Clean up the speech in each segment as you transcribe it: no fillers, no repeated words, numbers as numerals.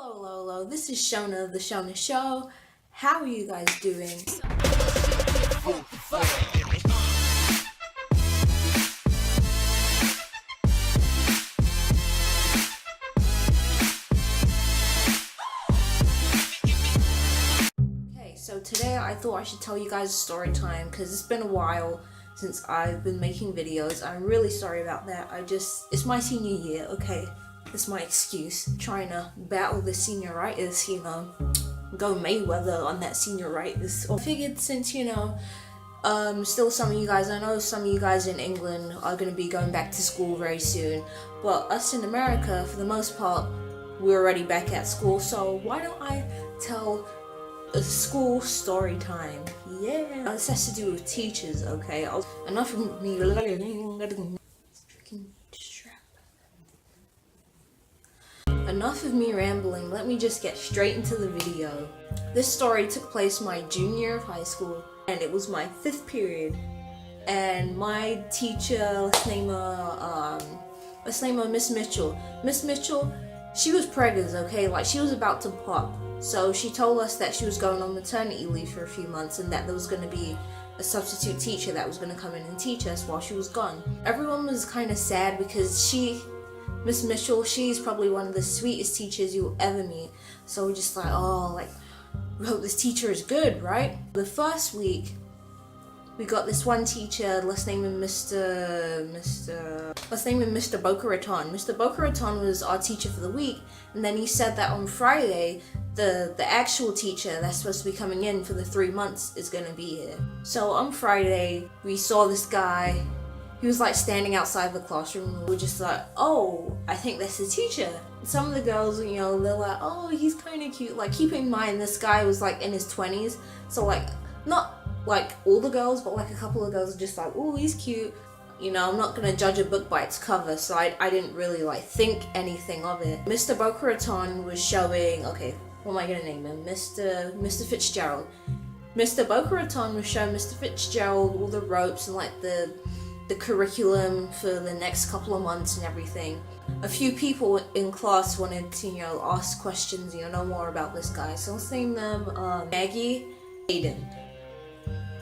Hello, this is Shona of the Shona Show. How are you guys doing? Okay, so today I thought I should tell you guys a story time because it's been a while since I've been making videos. I'm really sorry about that. It's my senior year, okay? That's my excuse. Trying to battle the senioritis, go Mayweather on that senioritis. I figured since, still some of you guys, I know some of you guys in England are going to be going back to school very soon, but us in America, for the most part, we're already back at school, so why don't I tell a school story time? Yeah. This has to do with teachers, okay? Enough of me Enough of me rambling, let me just get straight into the video. This story took place my junior year of high school, and it was my 5th period. And my teacher, let's name her Miss Mitchell. Miss Mitchell, she was preggers, okay? Like, she was about to pop. So she told us that she was going on maternity leave for a few months and that there was going to be a substitute teacher that was going to come in and teach us while she was gone. Everyone was kind of sad because Miss Mitchell, she's probably one of the sweetest teachers you'll ever meet. So we're just like, we hope this teacher is good, right? The first week, we got this one teacher, let's name him Mr. Boca Raton. Mr. Boca Raton was our teacher for the week, and then he said that on Friday, the actual teacher that's supposed to be coming in for the 3 months is gonna be here. So on Friday, we saw this guy. He was like standing outside the classroom. We were just like, oh, I think that's the teacher. And some of the girls, they're like, oh, he's kind of cute. Like, keep in mind, this guy was like in his 20s. So like, not like all the girls, but like a couple of girls are just like, oh, he's cute. I'm not gonna judge a book by its cover, so I didn't really like think anything of it. Mr. Boca Raton was showing, okay, what am I gonna name him? Mr. Fitzgerald. Mr. Boca Raton was showing Mr. Fitzgerald all the ropes and like the curriculum for the next couple of months and everything. A few people in class wanted to, ask questions, know more about this guy. So let's name them Maggie, Aiden,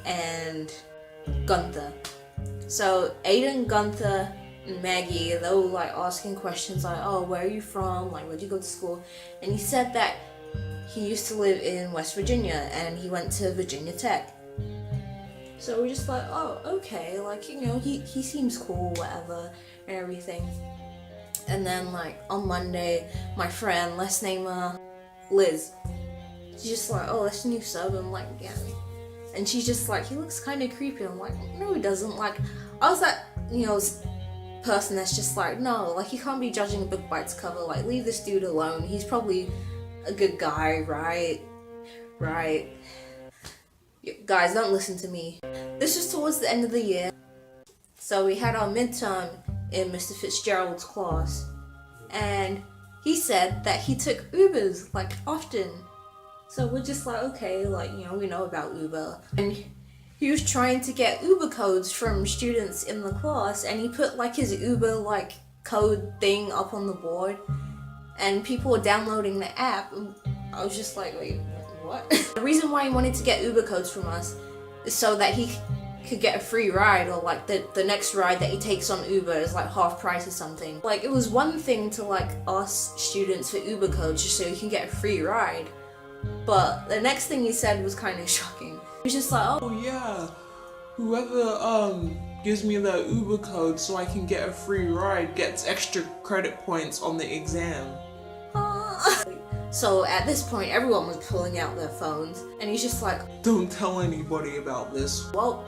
and Gunther. So Aiden, Gunther, and Maggie, they were like asking questions like, oh, where are you from? Like, where'd you go to school? And he said that he used to live in West Virginia and he went to Virginia Tech. So we're just like, oh, okay, like, he seems cool, whatever, and everything. And then, like, on Monday, my friend, let's name her Liz. She's just like, oh, that's a new sub. I'm like, yeah. And she's just like, he looks kind of creepy. I'm like, no, he doesn't. Like, I was that, person that's just like, no, like, you can't be judging a book by its cover. Like, leave this dude alone. He's probably a good guy, right? Right. Guys, don't listen to me. This was towards the end of the year, so we had our midterm in Mr. Fitzgerald's class, and he said that he took Ubers, like, often. So we're just like, okay, like, we know about Uber. And he was trying to get Uber codes from students in the class, and he put, like, his Uber, like, code thing up on the board, and people were downloading the app, and I was just like, wait, what? The reason why he wanted to get Uber codes from us is so that he could get a free ride, or like the next ride that he takes on Uber is like half price or something. Like, it was one thing to like ask students for Uber codes just so you can get a free ride, but the next thing he said was kind of shocking. He was just like, oh yeah, whoever gives me the Uber code so I can get a free ride gets extra credit points on the exam. So at this point, everyone was pulling out their phones, and he's just like, don't tell anybody about this. Well,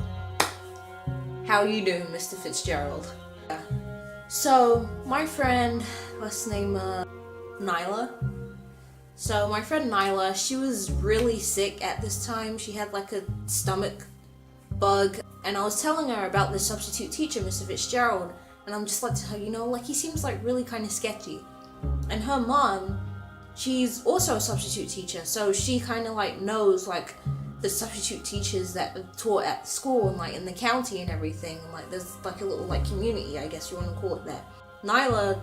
how you doing, Mr. Fitzgerald? Yeah. So my friend, let's name her Nyla. So my friend Nyla, she was really sick at this time. She had like a stomach bug, and I was telling her about the substitute teacher, Mr. Fitzgerald, and I'm just like to her, like, he seems like really kind of sketchy. And her mom, she's also a substitute teacher, so she kind of like knows like the substitute teachers that are taught at school and like in the county and everything. And like there's like a little like community, I guess you want to call it that. Nyla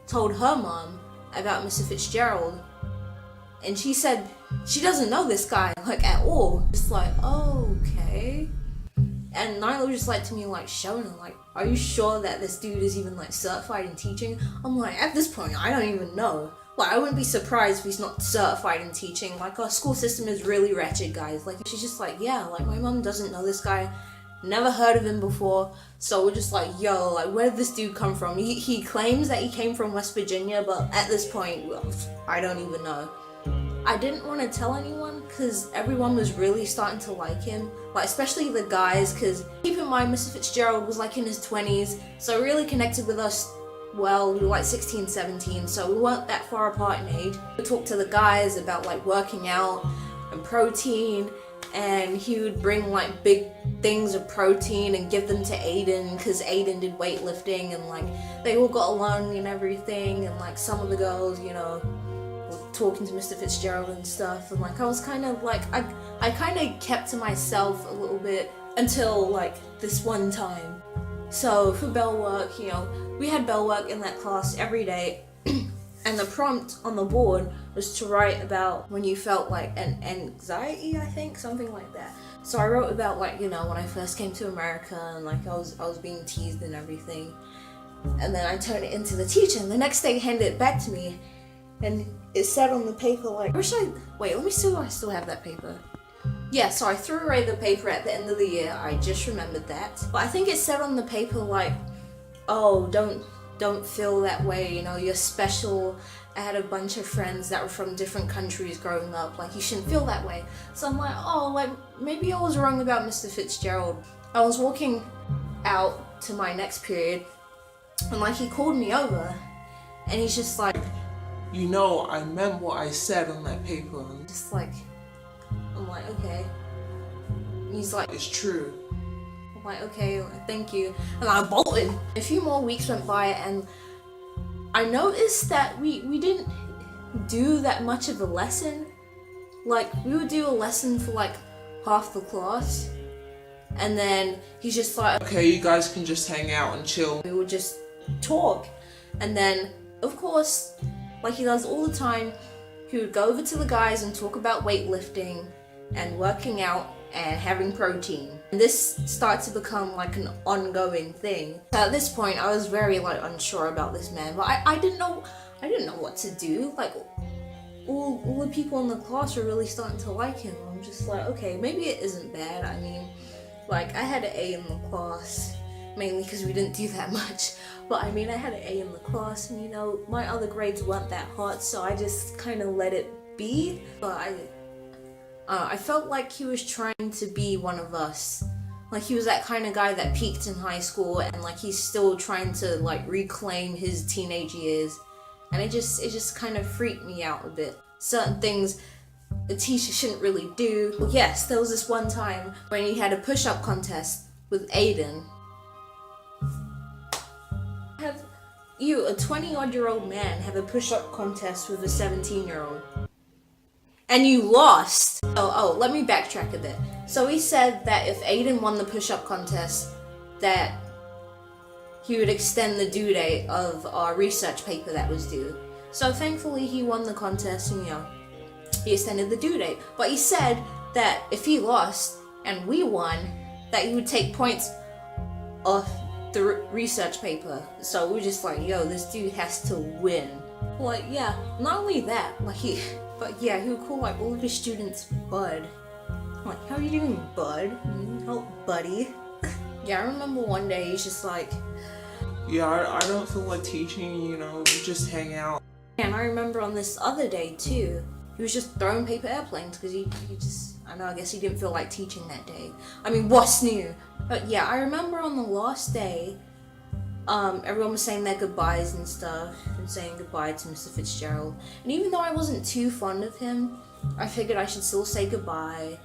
told her mom about Mr. Fitzgerald, and she said she doesn't know this guy, like, at all. Just like, oh, okay. And Nyla was just like to me, like, showing her, like, are you sure that this dude is even, like, certified in teaching? I'm like, at this point, I don't even know. Like, I wouldn't be surprised if he's not certified in teaching. Like, our school system is really wretched, guys. Like, she's just like, yeah, like, my mom doesn't know this guy. Never heard of him before. So we're just like, yo, like, where did this dude come from? He claims that he came from West Virginia, but at this point, well, I don't even know. I didn't want to tell anyone because everyone was really starting to like him, like especially the guys, because keep in mind Mr. Fitzgerald was like in his 20s, so really connected with us. Well, we were like 16, 17, so we weren't that far apart in age. We talked to the guys about like working out and protein, and he would bring like big things of protein and give them to Aiden because Aiden did weightlifting, and like they all got along and everything, and like some of the girls, you know, talking to Mr. Fitzgerald and stuff, and like I was kind of like, I kind of kept to myself a little bit until like this one time. So for bell work, you know, we had bell work in that class every day, and the prompt on the board was to write about when you felt like an anxiety, I think, something like that. So I wrote about like, you know, when I first came to America and like I was being teased and everything, and then I turned it into the teacher, and the next day he handed it back to me. And it said on the paper, like, wait, let me see if I still have that paper. Yeah, so I threw away the paper at the end of the year. I just remembered that. But I think it said on the paper, like, oh, don't feel that way, you know, you're special. I had a bunch of friends that were from different countries growing up, like, you shouldn't feel that way. So I'm like, oh, like, maybe I was wrong about Mr. Fitzgerald. I was walking out to my next period, and, like, he called me over, and he's just like, you know, I meant what I said on that paper. Just like, I'm like, okay. And he's like, it's true. I'm like, okay, thank you. And I bolted. A few more weeks went by, and I noticed that we didn't do that much of a lesson. Like, we would do a lesson for like half the class, and then he's just like, okay, you guys can just hang out and chill. We would just talk, and then, of course, like he does all the time, he would go over to the guys and talk about weightlifting and working out and having protein. And this started to become like an ongoing thing. So at this point, I was very like unsure about this man, but I didn't know what to do. Like all the people in the class were really starting to like him. I'm just like, okay, maybe it isn't bad. I mean, like I had an A in the class, mainly because we didn't do that much. But I mean, I had an A in the class, and you know, my other grades weren't that hot, so I just kind of let it be. But I felt like he was trying to be one of us. Like he was that kind of guy that peaked in high school, and like he's still trying to like reclaim his teenage years. And it just kind of freaked me out a bit. Certain things a teacher shouldn't really do. Well, yes, there was this one time when he had a push-up contest with Aiden. Have you, a 20-odd-year-old man, have a push-up contest with a 17-year-old? And you lost! Oh, let me backtrack a bit. So he said that if Aiden won the push-up contest, that he would extend the due date of our research paper that was due. So thankfully he won the contest, and you know, he extended the due date. But he said that if he lost and we won, that he would take points off the research paper. So we're just like, yo, this dude has to win. Like, yeah, not only that, like he would call like all of his students bud. I'm like, how are you doing, bud? Oh, buddy. Yeah, I remember one day he's just like, yeah, I don't feel like teaching, you know, we just hang out. And I remember on this other day too, he was just throwing paper airplanes because he just, I guess he didn't feel like teaching that day. I mean, what's new? But yeah, I remember on the last day, everyone was saying their goodbyes and stuff, and saying goodbye to Mr. Fitzgerald. And even though I wasn't too fond of him, I figured I should still say goodbye.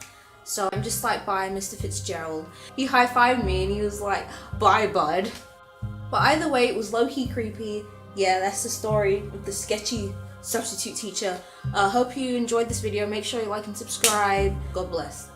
So I'm just like, bye, Mr. Fitzgerald. He high-fived me and he was like, bye, bud. But either way, it was low-key creepy. Yeah, that's the story with the sketchy substitute teacher. Hope you enjoyed this video. Make sure you like and subscribe. God bless.